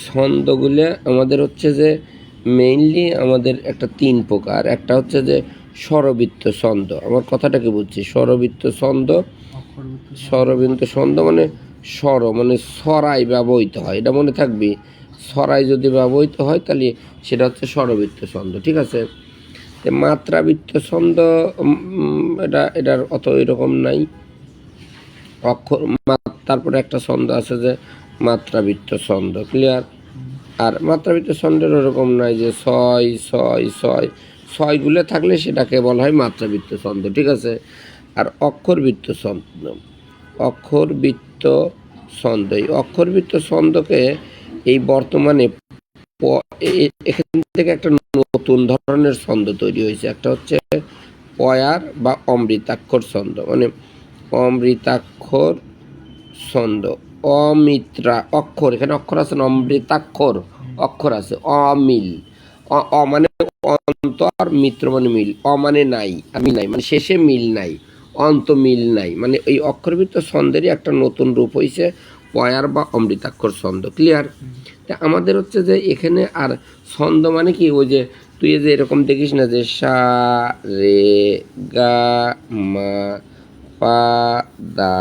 ছন্দগুলো আমাদের হচ্ছে যে মেইনলি আমাদের একটা ৩ প্রকার। একটা হচ্ছে যে স্বরবৃত্ত ছন্দ। আমার কথাটাকে বুঝছি, স্বরবৃত্ত ছন্দ। স্বরবৃত্ত ছন্দ মানে স্বর মানে ছড়াই ব্যবহৃত হয়, এটা মনে থাকবি। ছড়াই যদি ব্যবহৃত হয় তাহলে সেটা হচ্ছে স্বরবৃত্ত ছন্দ, ঠিক আছে। মাত্রাবৃত্ত ছন্দ এটার অত এরকম নাই। অক্ষর তারপরে একটা ছন্দ আছে যে মাত্রাবৃত্ত ছন্দ, ক্লিয়ার। আর মাত্রাবৃত্ত ছন্দের ওরকম নাই যে ছয় ছয় ছয়, ছয়গুলো থাকলে সেটাকে বলা হয় মাত্রাবৃত্ত ছন্দ, ঠিক আছে। আর অক্ষরবৃত্ত ছন্দ, অক্ষরবৃত্ত ছন্দ, এই অক্ষরবৃত্ত ছন্দকে এই বর্তমানে এখান থেকে একটা নতুন ধরনের ছন্দ তৈরি হয়েছে। একটা হচ্ছে পয়ার বা অমৃতাক্ষর ছন্দ, মানে অমৃতাক্ষর ছন্দ। অমিত্রা অক্ষর, এখানে অক্ষর আছে না, অমৃতাক্ষর অক্ষর আছে। অমিল, অ মানে অন্ত আর মিত্র মানে মিল, অ মানে নাই আর মিল নাই মানে শেষে মিল নাই, অন্ত মিল নাই, মানে এই অক্ষরবৃত্ত ছন্দেরই একটা নতুন রূপ হয়েছে পয়ার বা অমৃতাক্ষর ছন্দ, ক্লিয়ার। তা আমাদের হচ্ছে যে এখানে আর ছন্দ মানে কি, ওই যে তুই যে এরকম দেখিস না যে সা রে গা মা পা দা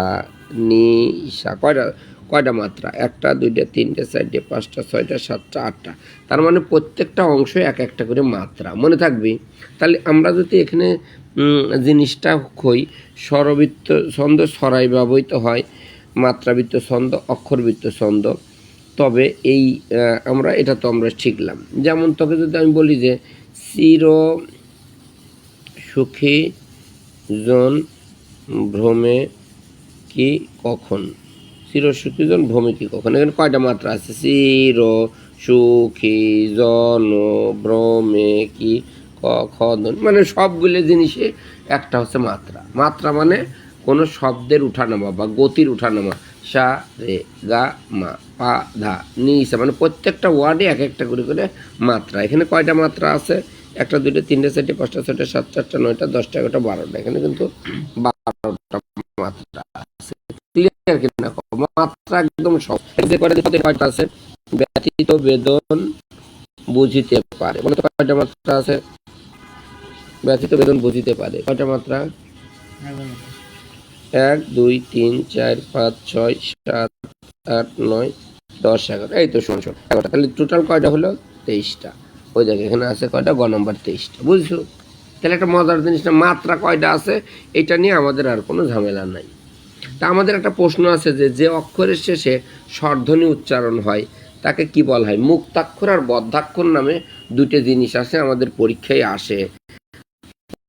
নি সা, কয়টা মাত্রা? 1টা 2টা 3টে 4টে 5টা 6টা 7টা 8টা, তার মানে প্রত্যেকটা অংশ এক একটা করে মাত্রা, মনে থাকবি। তাহলে আমরা যদি এখানে জিনিসটা কই, স্বরবৃত্ত ছন্দ ছড়াই ব্যবহৃত হয়, মাত্রাবৃত্ত ছন্দ অক্ষরবৃত্ত ছন্দ, তবে এই আমরা এটা তো আমরা শিখলাম। যেমন তোকে যদি আমি বলি যে চির সুখী জন ভ্রমে কি কখন, চির সুখী জন ভ্রমে কি কখন, এখানে কয়টা মাত্রা আছে? চির সুখী জন ভ্রমে কি কখন, মানে সবগুলো জিনিসে একটা হচ্ছে মাত্রা। মাত্রা মানে কোনো শব্দের উঠানামা বা গতির উঠানামা। সা রে গা মা পা ধা নি সা, মানে প্রত্যেকটা ওয়ার্ডে এক একটা করে করে মাত্রা। এখানে কয়টা মাত্রা আছে? 1টা 2টা 3টে 4টে 5টা 6টা 7টা 8টা 9টা 10টা 11টা 12টা, এখানে কিন্তু 12টা মাত্রা আছে, ক্লিয়ার কিনা? মাত্রা একদম সব। যে কয়টা আছে? ব্যতীত বেদন বুঝিতে পারে, বলে তো কয়টা মাত্রা আছে? ব্যতীত বেদন বুঝিতে পারে কয়টা মাত্রা? 1 2 3 4 5 6 7 8 9 10 11, এই তো শোন 11টা। তাহলে টোটাল কয়টা হলো? 23টা। ওই জায়গায় এখানে আছে কয়টা? গ নম্বর 23টা, বুঝছো? তাহলে একটা মজার জিনিস না, মাত্রা কয়টা আছে এটা নিয়ে আমাদের আর কোনো ঝামেলা নাই। তা আমাদের একটা প্রশ্ন আছে যে যে অক্ষরের শেষে স্বরধ্বনি উচ্চারণ হয় তাকে কি বলা হয়? মুক্তাক্ষর আর বদ্ধাক্ষর নামে দুটো জিনিস আছে, আমাদের পরীক্ষায় আসে।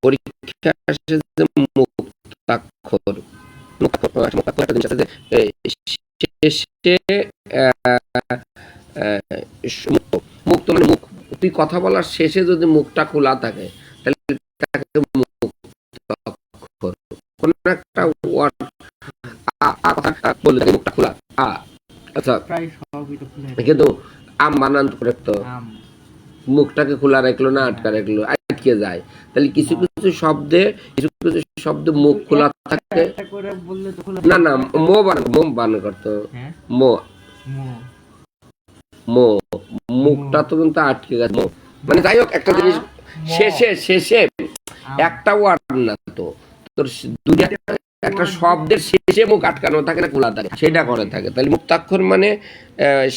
পরীক্ষায় আসে যে মুক্তাক্ষর, মুক্তাক্ষর একটা জিনিস আছে যে শেষে মুক্ত মানে মুখ, তুই কথা বলার শেষে যদি মুখটা খোলা থাকে তাহলে তাকে মুক্তাক্ষর। কোন একটা ওয়ার্ড বললে তাকে মুখটা খোলা আ, আচ্ছা কিন্তু আম বানান করে তো মুখটাকে খোলা রাখলো না আটকা রাখলো, আটকে যায়। তাহলে কিছু কিছু শব্দে মুখ খোলা থাকে না, না মো বানান করতো, মো মো, মুখটা তো কিন্তু আটকে গেছে, মানে যাই হোক একটা জিনিস শেষে একটা ওয়ার্ড না তো তোর দুইটা, একটা শব্দের শেষে মুখ আটকানো থাকে না খোলা থাকে, সেটা করে থাকে। তাহলে মুক্তাক্ষর মানে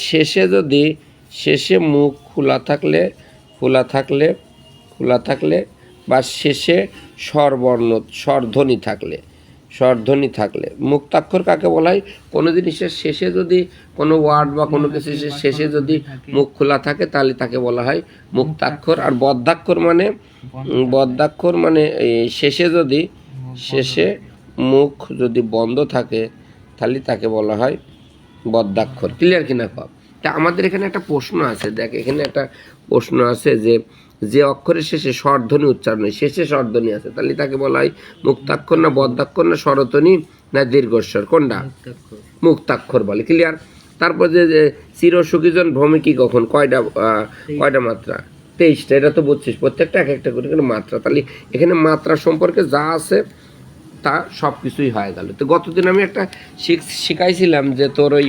শেষে মুখ খোলা থাকলে বা শেষে স্বরধ্বনি থাকলে মুক্তাক্ষর কাকে বলা হয়? কোনো জিনিসের শেষে যদি কোনো ওয়ার্ড বা কোনো কিছু শেষে যদি মুখ খোলা থাকে তাহলে তাকে বলা হয় মুক্তাক্ষর। আর বদ্ধাক্ষর মানে শেষে মুখ যদি বন্ধ থাকে তাহলে তাকে বলা হয় বদ্ধাক্ষর, ক্লিয়ার কিনা? তা আমাদের এখানে একটা প্রশ্ন আছে, দেখ এখানে একটা প্রশ্ন আছে যে অক্ষরের শেষে স্বরধ্বনি উচ্চারণ হয়, শেষে স্বরধ্বনি আছে, তাহলে তাকে বলা হয় মুক্তাক্ষর না বদ্ধাক্ষর না স্বরধ্বনি না দীর্ঘস্বর, কোনটা? মুক্তাক্ষর বলে, ক্লিয়ার। তারপর যে চির সুখীজন ভ্রমে কি কখন, কয়টা মাত্রা? 23টা। এটা তো বুঝছিস, প্রত্যেকটা এক একটা করে মাত্রা। তাহলে এখানে মাত্রা সম্পর্কে যা আছে তা সব কিছুই হয়ে গেল। তো গতদিন আমি একটা শিখাইছিলাম যে তোর ওই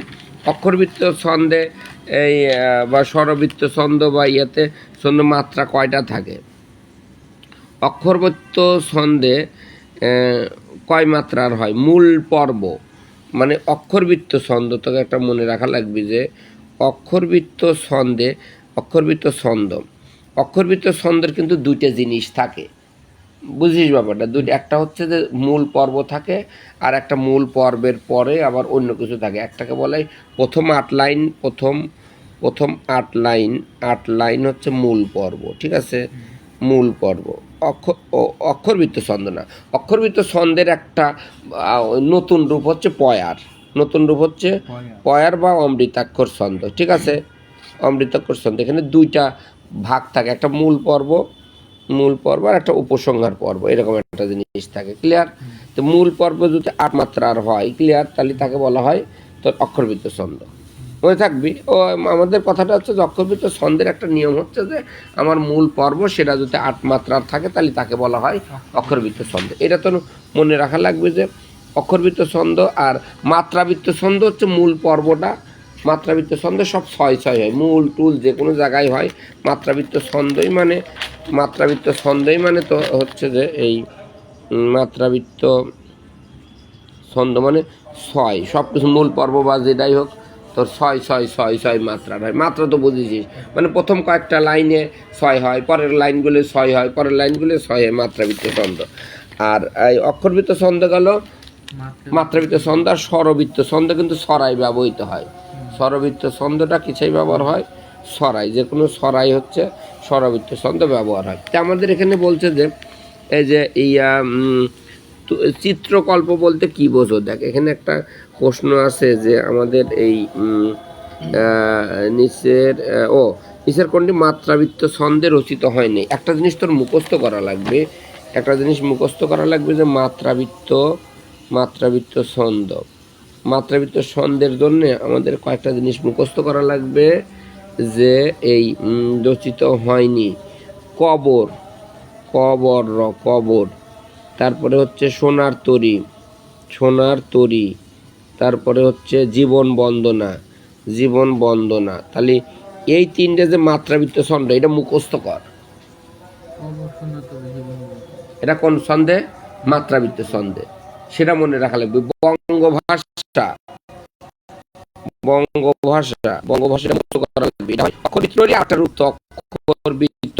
অক্ষরবৃত্ত ছন্দে এই বা স্বরবৃত্ত ছন্দ বা ইয়েতে ছন্দ মাত্রা কয়টা থাকে? অক্ষরবৃত্ত ছন্দে কয় মাত্রার হয়? মূল পর্ব মানে অক্ষরবৃত্ত ছন্দ, তোকে একটা মনে রাখা লাগবে যে অক্ষরবৃত্ত ছন্দে অক্ষরবৃত্ত ছন্দের কিন্তু দুইটা জিনিস থাকে, বুঝিস ব্যাপারটা? দুইটা, একটা হচ্ছে যে মূল পর্ব থাকে, আর একটা মূল পর্বের পরে আবার অন্য কিছু থাকে। একটাকে বলে প্রথম 8 লাইন, প্রথম 8 লাইন হচ্ছে মূল পর্ব, ঠিক আছে? মূল পর্ব। অক্ষরবৃত্ত ছন্দ না, অক্ষরবৃত্ত ছন্দের একটা নতুন রূপ হচ্ছে পয়ার, নতুন রূপ হচ্ছে পয়ার বা অমৃতাক্ষর ছন্দ, ঠিক আছে? অমৃতাক্ষর ছন্দ, এখানে দুইটা ভাগ থাকে, একটা মূল পর্ব আর একটা উপসংহার পর্ব, এরকম একটা জিনিস থাকে, ক্লিয়ার? তো মূল পর্ব যদি 8 মাত্রার হয়, ক্লিয়ার, তাহলে তাকে বলা হয় তোর অক্ষরবৃত্ত ছন্দ। মনে থাকবি। ও আমাদের কথাটা হচ্ছে যে অক্ষরবৃত্ত ছন্দের একটা নিয়ম হচ্ছে যে আমার মূল পর্ব সেটা যদি 8 মাত্রার থাকে তাহলে তাকে বলা হয় অক্ষরবৃত্ত ছন্দ। এটা তো মনে রাখা লাগবে যে অক্ষরবৃত্ত ছন্দ আর মাত্রাবৃত্ত ছন্দ হচ্ছে মূল পর্বটা, মাত্রাবৃত্ত ছন্দ সব 6 হয়, মূল টুল যে কোনো জায়গায় হয়। মাত্রাবৃত্ত ছন্দই মানে তো হচ্ছে যে এই মাত্রাবৃত্ত ছন্দ মানে 6, সব কিছু মূল পর্ব বা যেটাই হোক তোর 6 মাত্রার হয়। মাত্রা তো বুঝেছিস, মানে প্রথম কয়েকটা লাইনে 6 হয়, পরের লাইনগুলো 6 হয়, পরের লাইনগুলো 6 হয়, মাত্রাবৃত্ত ছন্দ। আর এই অক্ষরবৃত্ত ছন্দ গেল মাত্রাবৃত্ত ছন্দ। আর স্বরবৃত্ত ছন্দ কিন্তু ছড়াই ব্যবহৃত হয়। স্বরবৃত্ত ছন্দটা কিসেই ব্যবহার হয়? ছড়াই, যে কোনো ছড়াই হচ্ছে স্বরবৃত্ত ছন্দ ব্যবহার হয়। তা আমাদের এখানে বলছে যে এই যে চিত্রকল্প বলতে কি বোঝো? দেখ এখানে একটা প্রশ্ন আছে যে আমাদের এই নিচের কোনটি মাত্রাবৃত্ত ছন্দে রচিত হয়নি। একটা জিনিস তোর মুখস্থ করা লাগবে, যে মাত্রাবৃত্ত ছন্দ, মাত্রাবৃত্ত ছন্দের জন্য আমাদের কয়েকটা জিনিস মুখস্থ করা লাগবে যে এই রচিত হয়নি। কবর, তারপরে হচ্ছে সোনার তরী, তারপরে হচ্ছে জীবন বন্দনা। তাহলে এই তিনটে যে মাত্রাবৃত্ত ছন্দ, এটা মুখস্থ কর। এটা কোন ছন্দে? মাত্রাবৃত্ত ছন্দে, সেটা মনে রাখা লাগবে। বঙ্গভাষা মুক্ত করা লাগবে। অক্ষরবৃত্তরই আটটা রূপ, অক্ষরবৃত্ত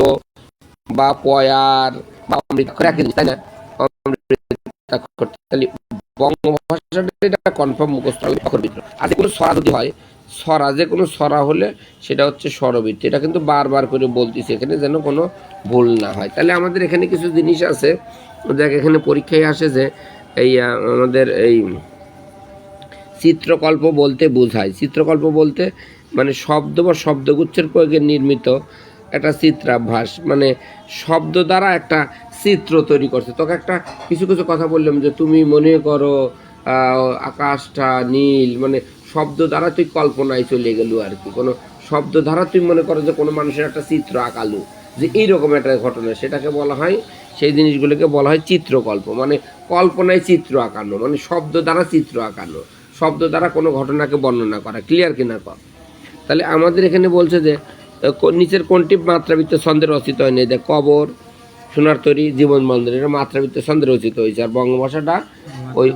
বা পয়ার বা অমৃতাক্ষর একই জিনিস, তাই না? অমৃতাক্ষর, তাহলে বঙ্গভাষাটা কনফার্ম মুখস্থ হবে অক্ষরবৃত্ত। আর যে কোনো ছড়া যদি হয়, যে কোনো ছড়া হলে সেটা হচ্ছে স্বরবৃত্ত। এটা কিন্তু বারবার করে বলতেছি এখানে যেন কোনো ভুল না হয়। তাহলে আমাদের এখানে কিছু জিনিস আছে, দেখ এখানে পরীক্ষায় আসে যে এই আমাদের এই চিত্রকল্প বলতে বোঝায়, চিত্রকল্প বলতে মানে শব্দ বা শব্দগুচ্ছের প্রয়োগে নির্মিত একটা চিত্রাভ্যাস, মানে শব্দ দ্বারা একটা চিত্র তৈরি করছে। তোকে একটা কিছু কথা বললাম যে তুমি মনে করো আকাশটা নীল, মানে শব্দ দ্বারা তুই কল্পনায় চলে গেলু আর কি। কোনো শব্দ দ্বারা তুই মনে করো যে কোনো মানুষের একটা চিত্র আঁকালু, যে এইরকম একটা ঘটনা, সেটাকে বলা হয়, সেই জিনিসগুলোকে বলা হয় চিত্রকল্প। মানে কল্পনায় চিত্র আঁকানো, মানে শব্দ দ্বারা চিত্র আঁকানো, শব্দ দ্বারা কোনো ঘটনাকে বর্ণনা করা, ক্লিয়ার কিনা কর? তাহলে আমাদের এখানে বলছে যে নিচের কোনটি মাত্রাবৃত্ত ছন্দে রচিত হয়নি? দেখ কবর, সোনার তরী, জীবন বন্দনা, এটা মাত্রাবৃত্ত ছন্দে রচিত হয়েছে। আর বঙ্গভাষাটা ওই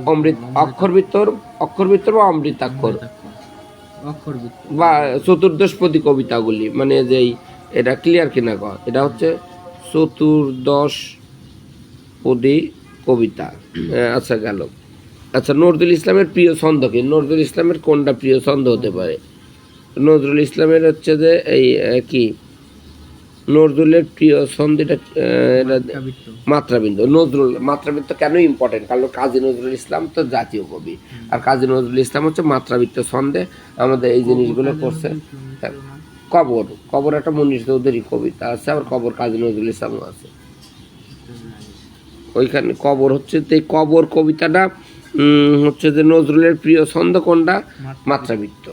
অক্ষরবৃত্ত বা অমৃতাক্ষর বা চতুর্দশপদী কবিতাগুলি, মানে যেই, এটা ক্লিয়ার কিনা কর? এটা হচ্ছে চতুর্দশপদী কবিতা। আচ্ছা গেল। আচ্ছা, নজরুল ইসলামের প্রিয় ছন্দ কি? নজরুল ইসলামের কোনটা প্রিয় ছন্দ হতে পারে? নজরুল ইসলামের হচ্ছে যে এই কি নজরুলের প্রিয় ছন্দ, এটা মাত্রাবৃত্ত। মাত্রাবৃত্ত কেন ইম্পর্টেন্ট? কারণ কাজী নজরুল ইসলাম তো জাতীয় কবি, আর কাজী নজরুল ইসলাম হচ্ছে মাত্রাবৃত্ত ছন্দে আমাদের এই জিনিসগুলো করছে। কবর একটা মনীষ চৌধুরী কবিতা আছে, আবার কবর কাজী নজরুল ইসলামও আছে। ওইখানে কবর হচ্ছে, এই কবর কবিতাটা হচ্ছে যে নজরুলের প্রিয় ছন্দ কোনটা? মাত্রাবৃত্ত।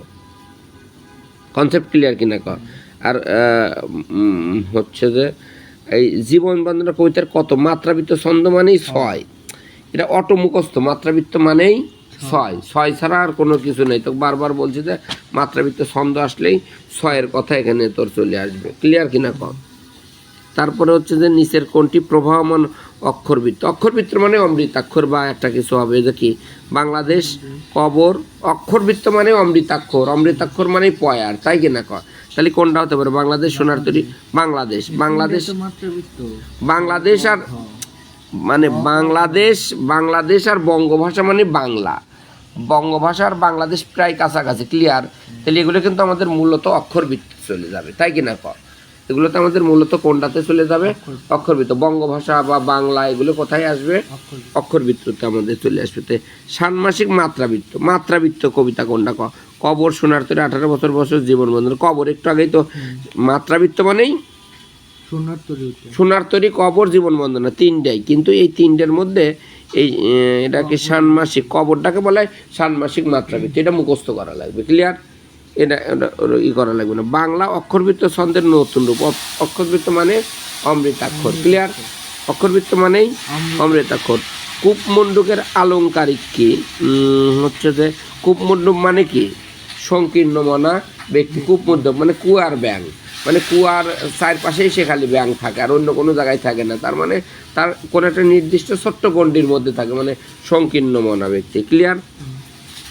কনসেপ্ট ক্লিয়ার কিনা কর? আর হচ্ছে যে এই জীবন বন্দনা কবিতার কত মাত্রাবৃত্ত ছন্দ? মানেই 6, এটা অটো মুখস্থ। মাত্রাবৃত্ত মানেই ছয়, ছয় ছাড়া আর কোনো কিছু নেই। তো বারবার বলছি যে মাত্রাবৃত্ত ছন্দ আসলেই ছয়ের কথা এখানে তোর চলে আসবে। ক্লিয়ার কিনা কম? তারপরে হচ্ছে যে নিচের কোনটি প্রবাহমান অক্ষরবৃত্ত? অক্ষরবৃত্ত মানে অমৃতাক্ষর বা একটা কিছু হবে, যে কি বাংলাদেশ, কবর। অক্ষরবৃত্ত মানে অমৃতাক্ষর, অমৃতাক্ষর মানে পয়ার, তাই কিনা কয়? তাহলে কোনটা হতে পারে? বাংলাদেশ, সোনার তরী, বাংলাদেশ, বাংলাদেশ, বাংলাদেশ আর মানে বাংলাদেশ, বাংলাদেশ আর বঙ্গভাষা মানে বাংলা, বঙ্গভাষা আর বাংলাদেশ প্রায় কাছাকাছি। ক্লিয়ার? তাহলে এগুলো কিন্তু আমাদের মূলত অক্ষরবৃত্ত চলে যাবে, তাই কিনা কয়? এগুলোতে আমাদের মূলত কোনটাতে চলে যাবে? অক্ষরবৃত্ত। বঙ্গভাষা বা বাংলা এগুলো কোথায় আসবে? অক্ষরবৃত্ততে আমাদের চলে আসবে। ষান্মাসিক মাত্রাবৃত্ত, মাত্রাবৃত্ত কবিতা কোনটা? কবর, সোনার তরী, 18 বছর বছর, জীবন বন্ধন। কবর একটু আগেই তো, মাত্রাবৃত্ত মানেই সোনার তরী, কবর, জীবন বন্দনা, তিনটাই। কিন্তু এই তিনটের মধ্যে এই এটাকে ষান্মাসিক, কবরটাকে বলা হয় ষান্মাসিক মাত্রাবৃত্ত, এটা মুখস্থ করা লাগবে। ক্লিয়ার? এটা করা লাগবে না। বাংলা অক্ষরবৃত্ত ছন্দের নতুন রূপ। অক্ষরবৃত্ত মানে অমৃতাক্ষর। ক্লিয়ার? অক্ষরবৃত্ত মানেই অমৃতাক্ষর। কূপমণ্ডুকের আলংকারিক কি? হচ্ছে যে কূপমণ্ডুক মানে কি? সংকীর্ণ মনা ব্যক্তি। কূপমণ্ডুক মানে কুয়ার ব্যাং, মানে কুয়ার চারপাশেই সে খালি ব্যাং থাকে, আর অন্য কোনো জায়গায় থাকে না। তার মানে তার কোনো একটা নির্দিষ্ট ছোট্ট গণ্ডির মধ্যে থাকে, মানে সংকীর্ণ মনা ব্যক্তি। ক্লিয়ার?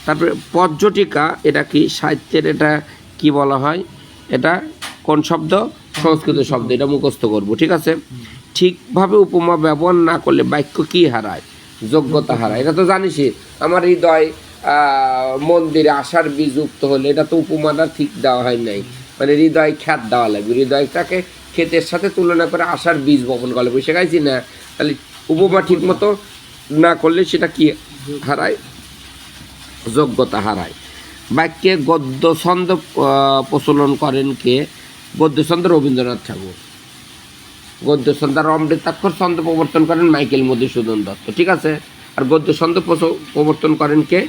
তারপরে পর্যটিকা, এটা কি সাহিত্যের, এটা কি বলা হয়? এটা কোন শব্দ? সংস্কৃত শব্দ, এটা মুখস্থ করব। ঠিক আছে? ঠিকভাবে উপমা ব্যবহার না করলে বাক্য কি হারায়? যোগ্যতা হারায়। এটা তো জানিসই। আমার হৃদয় মন্দিরে আশার বীজ যুক্ত হলে, এটা তো উপমাটা ঠিক দেওয়া হয় নাই, মানে হৃদয় খ্যাত দেওয়া লাগবে। হৃদয়টাকে ক্ষেতের সাথে তুলনা করে আশার বীজ বপন করা লাগবে, শেখাইছি না? তাহলে উপমা ঠিক মতো না করলে সেটা কি হারায়? যোগ্যতা হারায়। বাক্যে গদ্য ছন্দ প্রচলন করেন কে? গদ্য ছন্দ রবীন্দ্রনাথ ঠাকুর। গদ্য ছন্দ আর অমৃতাক্ষর ছন্দ প্রবর্তন করেন মাইকেল মধুসূদন দত্ত। ঠিক আছে? আর গদ্য ছন্দ প্রবর্তন করেন কে?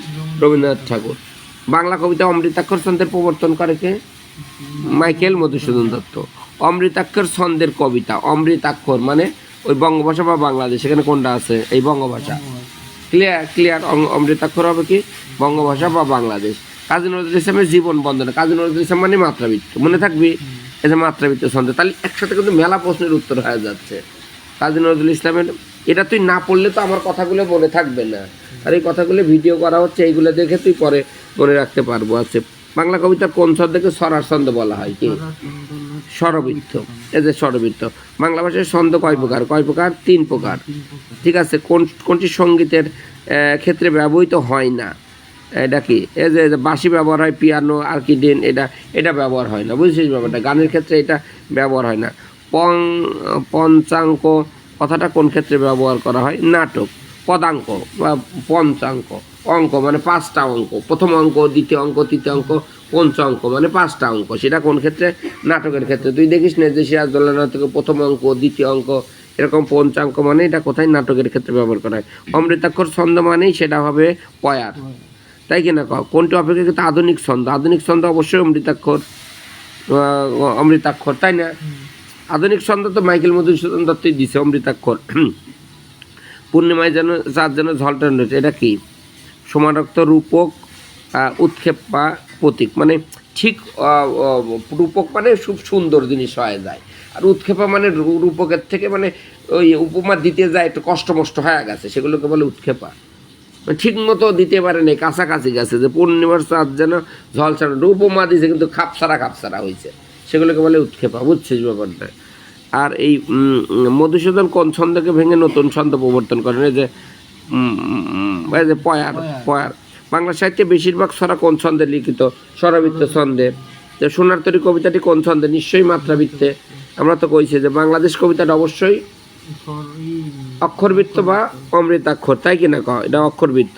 রবীন্দ্রনাথ ঠাকুর। বাংলা কবিতা অমৃতাক্ষর ছন্দের প্রবর্তন করে কে? মাইকেল মধুসূদন দত্ত। অমৃতাক্ষর ছন্দের কবিতা, অমৃতাক্ষর মানে ওই বঙ্গভাষা বা বাংলাদেশ, এখানে কোনটা আছে? এই বঙ্গভাষা। ক্লিয়ার? ক্লিয়ার? অমৃতাক্ষর হবে কি? বঙ্গভাষা বা বাংলাদেশ। কাজী নজরুল ইসলামের জীবন বন্দনা, কাজী নজরুল ইসলাম মানে মাত্রাবৃত্ত, মনে থাকবে? এই যে মাত্রাবৃত্ত ছন্দ, তাহলে একসাথে কিন্তু মেলা প্রশ্নের উত্তর হয়ে যাচ্ছে। কাজী নজরুল ইসলামের, এটা তুই না পড়লে তো আমার কথাগুলো মনে থাকবে না, আর এই কথাগুলো ভিডিও করা হচ্ছে, এইগুলো দেখে তুই পরে মনে রাখতে পারবো। আছে বাংলা কবিতা কোন ছন্দকে স্বরার ছন্দ বলা হয়? কি? স্বরবৃত্ত। এই যে স্বরবৃত্ত। বাংলা ভাষায় ছন্দ কয় প্রকার? কয় প্রকার? 3 প্রকার। ঠিক আছে? কোনটি সঙ্গীতের ক্ষেত্রে ব্যবহৃত হয় না? এটা কি? এই যে বাঁশি ব্যবহার হয়, পিয়ানো, আর্কিডেন, এটা ব্যবহার হয় না। বুঝছিস ব্যাপারটা? গানের ক্ষেত্রে এটা ব্যবহার হয় না। পঞ্চাঙ্ক কথাটা কোন ক্ষেত্রে ব্যবহার করা হয়? নাটক। পদাঙ্ক বা পঞ্চাঙ্ক, অঙ্ক মানে 5টা অঙ্ক, প্রথম অঙ্ক, দ্বিতীয় অঙ্ক, তৃতীয় অঙ্ক, পঞ্চাঙ্ক মানে 5টা অঙ্ক। সেটা কোন ক্ষেত্রে? নাটকের ক্ষেত্রে। তুই দেখিস না যে সিরাজদৌল্লা নাটকে প্রথম অঙ্ক, দ্বিতীয় অঙ্ক, এরকম পঞ্চাঙ্ক মানে এটা কোথায়? নাটকের ক্ষেত্রে ব্যবহার করা হয়। অমৃতাক্ষর ছন্দ মানেই সেটা হবে পয়ার, তাই কিনা? কোনটি অপেক্ষাকৃত আধুনিক ছন্দ? আধুনিক ছন্দ অবশ্যই অমৃতাক্ষর, অমৃতাক্ষর, তাই না? আধুনিক ছন্দ তো মাইকেল মধুসূদন দত্তই দিছে, অমৃতাক্ষর। পূর্ণিমায় যেন চাঁদ যেন ঝলটান রয়েছে, এটা কি? সমারক্ত, রূপক, উৎক্ষেপ বা প্রতীক, মানে ঠিক রূপক মানে খুব সুন্দর জিনিস হয়ে যায়, আর উৎক্ষেপা মানে রূপকের থেকে মানে ওই উপমা দিতে যায় একটু কষ্টমষ্ট হয়ে গেছে, সেগুলোকে বলে উৎক্ষেপা। মানে ঠিক মতো দিতে পারে না, কাছাকাছি গেছে, যে পূর্ণিমার চাঁদ যেন ঝলসানো, উপমা দিয়েছে কিন্তু খাপসারা হয়েছে, সেগুলোকে বলে উৎক্ষেপা। বুঝছিস ব্যাপারটা? আর এই মধুসূদন কোন ছন্দকে ভেঙে নতুন ছন্দ প্রবর্তন করেন? এই যে পয়ার। বাংলা সাহিত্যে বেশিরভাগ ছড়া কোন ছন্দে লিখিত? স্বরবৃত্ত ছন্দে। সোনার তরী কবিতাটি কোন ছন্দে? নিশ্চয়ই মাত্রাবৃত্তে। আমরা তো কইছি যে বাংলাদেশ কবিতাটা অবশ্যই অক্ষরবৃত্ত বা অমৃতাক্ষর, তাই কিনা? এটা অক্ষরবৃত্ত।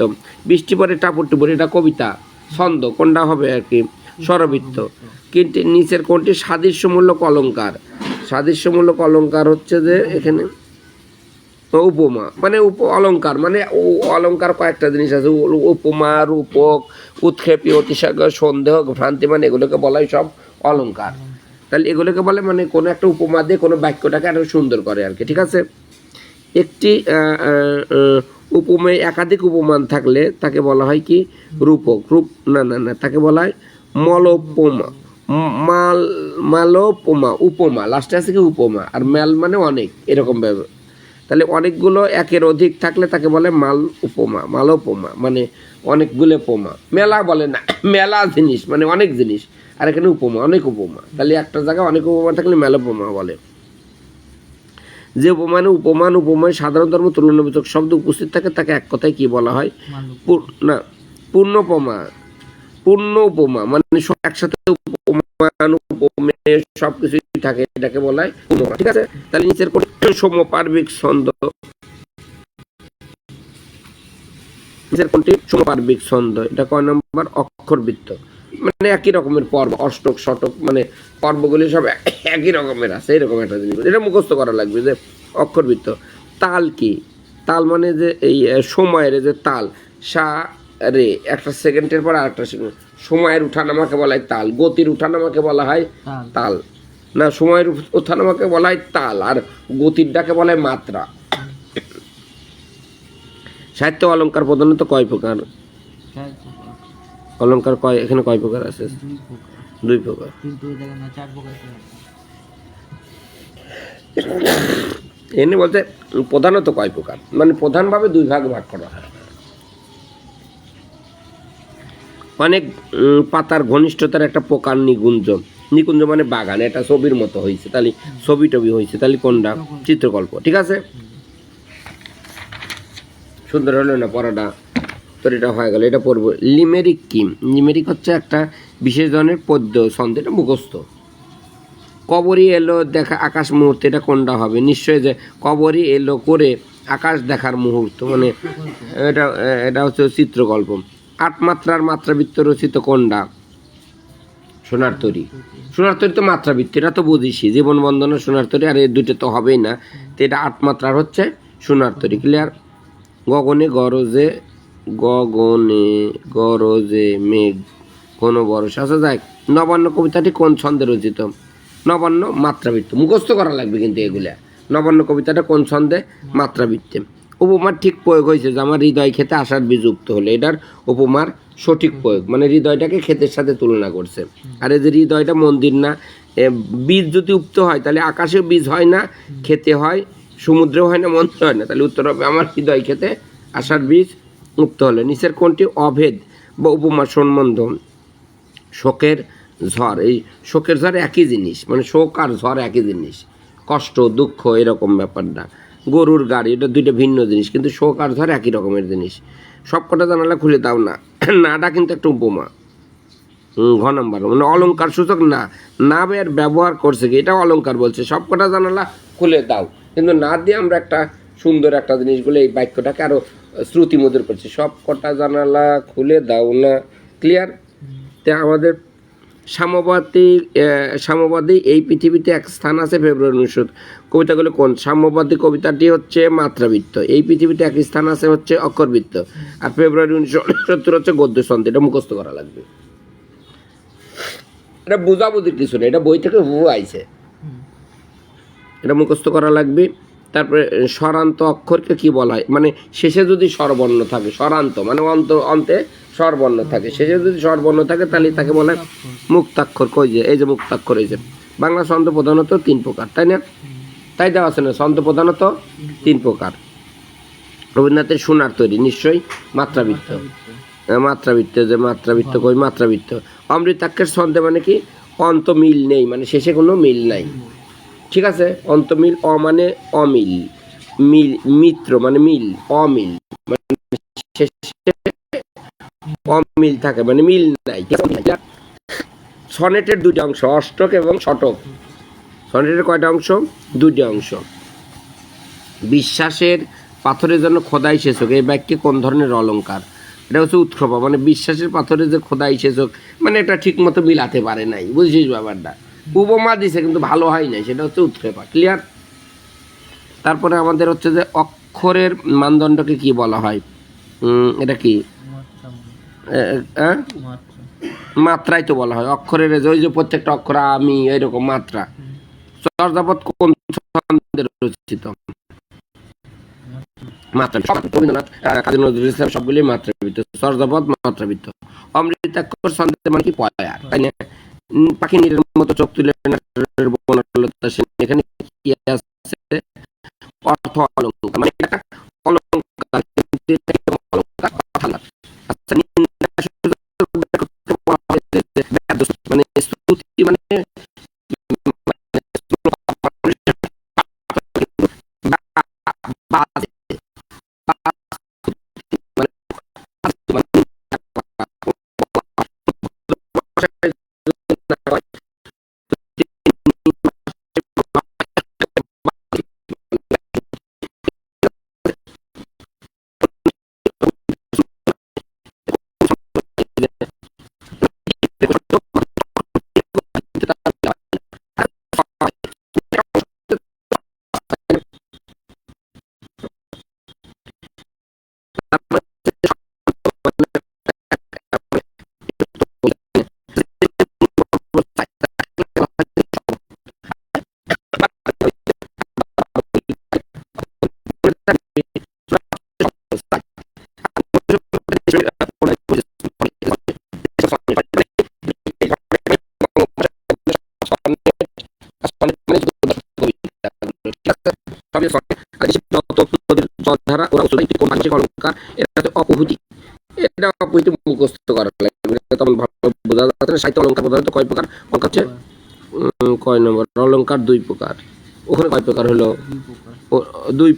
বৃষ্টি পরে টাপুর টুপুর, এটা কবিতা। ছন্দ কোনটা হবে আর কি? স্বরবৃত্ত। কিন্তু নিচের কোনটি সাদৃশ্যমূলক অলঙ্কার? সাদৃশ্যমূলক অলঙ্কার হচ্ছে যে এখানে উপমা মানে অলঙ্কার, মানে অলঙ্কার কয়েকটা জিনিস আছে, উপমা, রূপক, উৎক্ষেপী, অতিসাগর, সন্দেহ, ভ্রান্তি, মানে এগুলোকে বলা হয় সব অলঙ্কার। তাহলে এগুলোকে বলে মানে কোনো একটা উপমা দিয়ে কোনো বাক্যটাকে আরো সুন্দর করে আর কি। ঠিক আছে? একটি উপমেয় একাধিক উপমান থাকলে তাকে বলা হয় কি রূপক। রূপ না না না তাকে বলা হয় মলোপমা। মালোপমা উপমা, লাস্টে আছে কি উপমা, আর মেল মানে অনেক, এরকম ভাবে। তাহলে অনেকগুলো একের অধিক থাকলে তাকে বলে মাল উপমা, মালোপমা মানে অনেকগুলো উপমা। মেলা বলে না, মেলা জিনিস মানে অনেক জিনিস, আর এখানে উপমা, অনেক উপমা। তাহলে একটা জায়গায় অনেক উপমা থাকলে মেলোপমা বলে। যে উপমানে উপমায় সাধারণ ধর্ম তুলনাবোধক শব্দ উপস্থিত থাকে তাকে এক কথায় কি বলা হয়? না, পূর্ণোপমা। পূর্ণ উপমা মানে সব একসাথে উপমান উপমেয় সবকিছুই থাকে, এটাকে বলা হয় উপমা। ঠিক আছে, তাহলে নিচের কোন সমপার্বিক ছন্দ, নিচের কোনটি সমপার্বিক ছন্দ? এটা কয় নম্বর? অক্ষরবৃত্ত। মানে একই রকমের পর্ব, অষ্টক শতক মানে পর্বগুলি সব একই রকমের আছে, এরকম একটা জিনিস এটা মুখস্থ করা লাগবে যে অক্ষরবৃত্ত। তাল কি? তাল মানে যে এই সময়ের যে তাল, সা রে, একটা সেকেন্ডের পর আরেকটা সেকেন্ড, সময়ের উঠানামাকে বলা হয় তাল, গতির উঠানামাকে বলা হয় তাল। না, সময়ের উঠানামাকে বলা হয় তাল, আর গতিরটাকে বলা হয় মাত্রা। সাহিত্য অলঙ্কার প্রধানত কয় প্রকার? অলঙ্কার কয়, এখানে কয় প্রকার আছে? দুই প্রকার। এনে বলতে প্রধানত কয় প্রকার, মানে প্রধানভাবে দুই ভাগ ভাগ করা হয়। অনেক পাতার ঘনিষ্ঠতার একটা প্রকার নিকুঞ্জ। নিকুঞ্জ মানে বাগান, এটা ছবির মতো হয়েছে, তাহলে ছবি টবি হয়েছে, তাহলে কোনটা? চিত্রকল্প। ঠিক আছে, সুন্দর হলো না পড়াটা? তো এটা হয়ে গেল, এটা পড়বো। লিমেরিক কি? লিমেরিক হচ্ছে একটা বিশেষ ধরনের পদ্য ছন্দ, এটা মুখস্থ। কবরী এলো দেখা আকাশ মুহূর্ত, এটা কোনটা হবে? নিশ্চয়ই যে কবরী এলো করে আকাশ দেখার মুহূর্ত, মানে এটা এটা হচ্ছে চিত্রকল্প। 8 মাত্রার মাত্রাবৃত্ত রচিত কোনটা? সোনার তরী। সোনার তরী তো মাত্রাবৃত্ত, এটা তো বুঝিসই, জীবন বন্দনা সোনার তরী, আর এই দুটো তো হবেই না, তো এটা 8 মাত্রার হচ্ছে সোনার তরী। ক্লিয়ার? গগনে গরজে, গগনে গরজে মেঘ কোন বরস। আচ্ছা যাক, নবান্ন কবিতাটি কোন ছন্দে রচিত? নবান্ন মাত্রাবৃত্ত, মুখস্থ করা লাগবে কিন্তু এগুলা। নবান্ন কবিতাটা কোন ছন্দে? মাত্রাবৃত্তে। উপমার ঠিক প্রয়োগ হয়েছে যে আমার হৃদয় খেতে আশার বীজ উক্ত হলে, এটার উপমার সঠিক প্রয়োগ, মানে হৃদয়টাকে ক্ষেতের সাথে তুলনা করছে। আর এই যে হৃদয়টা মন্দির না, বীজ যদি উক্ত হয় তাহলে আকাশে বীজ হয় না, খেতে হয়, সমুদ্রেও হয় না, মন্দির হয় না, তাহলে উত্তর হবে আমার হৃদয় খেতে আশার বীজ উক্ত হলে। নিচের কোনটি অভেদ বা উপমা সম্বন্ধ? শোকের ঝড়। এই শোকের ঝড় একই জিনিস, মানে শোক আর ঝড় একই জিনিস, কষ্ট দুঃখ এরকম ব্যাপারটা। গরুর গাড়ি, এটা দুইটা ভিন্ন জিনিস, কিন্তু শোক আর ঝড় একই রকমের জিনিস। সবকটা জানালা খুলে দাও না, নাটা কিন্তু একটা উপমা। ঘ নম্বর মানে অলঙ্কার সূচক না, না এর ব্যবহার করছে কি, এটা অলঙ্কার বলছে সবকটা জানালা খুলে দাও, কিন্তু না দিয়ে আমরা একটা সুন্দর একটা জিনিসগুলো এই বাক্যটাকে আরো শ্রুতিমধুর করছি, সবকটা জানালা খুলে দাও না। ক্লিয়ার? তে আমাদের সাম্যবাদী এই পৃথিবীতে এক স্থান আছে ফেব্রুয়ারি 1900। কবিতাগুলো কোন? সাম্যবাদী কবিতাটি হচ্ছে মাত্রাবৃত্ত, এই পৃথিবীতে এক স্থান আছে হচ্ছে অক্ষরবৃত্ত, আর ফেব্রুয়ারি 1969 হচ্ছে গদ্য ছন্দ। এটা মুখস্থ করা লাগবে, এটা বোঝাবুঝির কিছু নেই, এটা বই থেকে হুবহু আইছে, এটা মুখস্থ করা লাগবে। তারপরে স্বরান্ত অক্ষরকে কি বলা হয়? মানে শেষে যদি স্বরবর্ণ থাকে, স্বরান্ত মানে অন্তে স্বরবর্ণ থাকে, শেষে যদি স্বরবর্ণ থাকে তাহলে তাকে বলা হয় মুক্তাক্ষর। কই যে এই যে মুক্তাক্ষর, এই যে বাংলা ছন্দ প্রধানত 3 প্রকার, তাই না? তাই দেওয়া আছে না, ছন্দ প্রধানত 3 প্রকার। রবীন্দ্রনাথের সোনার তরী নিশ্চয়ই মাত্রাবৃত্ত। মাত্রাবৃত্ত, যে মাত্রাবৃত্ত কই? মাত্রাবৃত্ত। অমৃতাক্ষের ছন্দে মানে কি? অন্ত মিল নেই, মানে শেষে কোনো মিল নাই। ঠিক আছে, অন্তমিল, অ মানে অমিল, মিল মিত্র মানে মিল, অমিল মানে শেষে অমিল থাকে, মানে মিল নাই। সনেটের 2টি অংশ, অষ্টক এবং শতক। সনেটের কয়টা অংশ? 2টি অংশ। বিশ্বাসের পাথরের জন্য খোদাই সেচক, এই বাক্যে কোন ধরনের অলঙ্কার? এটা হচ্ছে উৎক্ষেপা, মানে বিশ্বাসের পাথরের যে খোদাই সেচক, মানে এটা ঠিক মতো মিলাতে পারে নাই, বুঝছিস ব্যাপারটা? উপমা দিছে কিন্তু ভালো হয় নাই, সেটা হচ্ছে উৎক্ষেপা। ক্লিয়ার? তারপরে আমাদের হচ্ছে যে অক্ষরের মানদণ্ডকে কি বলা হয়? এটা কি? মাত্রাই তো বলা হয় অক্ষরের, ওই যে প্রত্যেকটা অক্ষর আমি এইরকম মাত্রা। চর্যাপদ কোন ছন্দে রচিত? মাত্রা সব রবীন্দ্রনাথ কাজী নজরুল ইসলাম সবগুলি মাত্রাবৃত্ত, চর্যাপদ মাত্রাবৃত্ত। অমৃতাক্ষর ছন্দের মানে কি পয়ার, তাই না? পাখি নীরের মতো চোখ তুলে নাটের বনলতা সেন, এখানে কি আছে? অর্থ অলঙ্কার, মানে এটা অলঙ্কার, কিন্তু এটা একটা অলঙ্কার কথা না। আচ্ছা, মানে স্তুতি মানে বাজে, জলধারা ওরা উচ্চতা একটি কোন ভাষিক অলঙ্কার, এটা হচ্ছে অপভূতি। এটা অপভূতি মুখস্থ করা লাগবে, এটা তেমন ভালো বোঝা যাচ্ছে না। সাহিত্য অলঙ্কার প্রধানত কয় প্রকার? অলঙ্কার হচ্ছে কয় নম্বর? অলঙ্কার দুই প্রকার। ওখানে কয় প্রকার হলো? দুই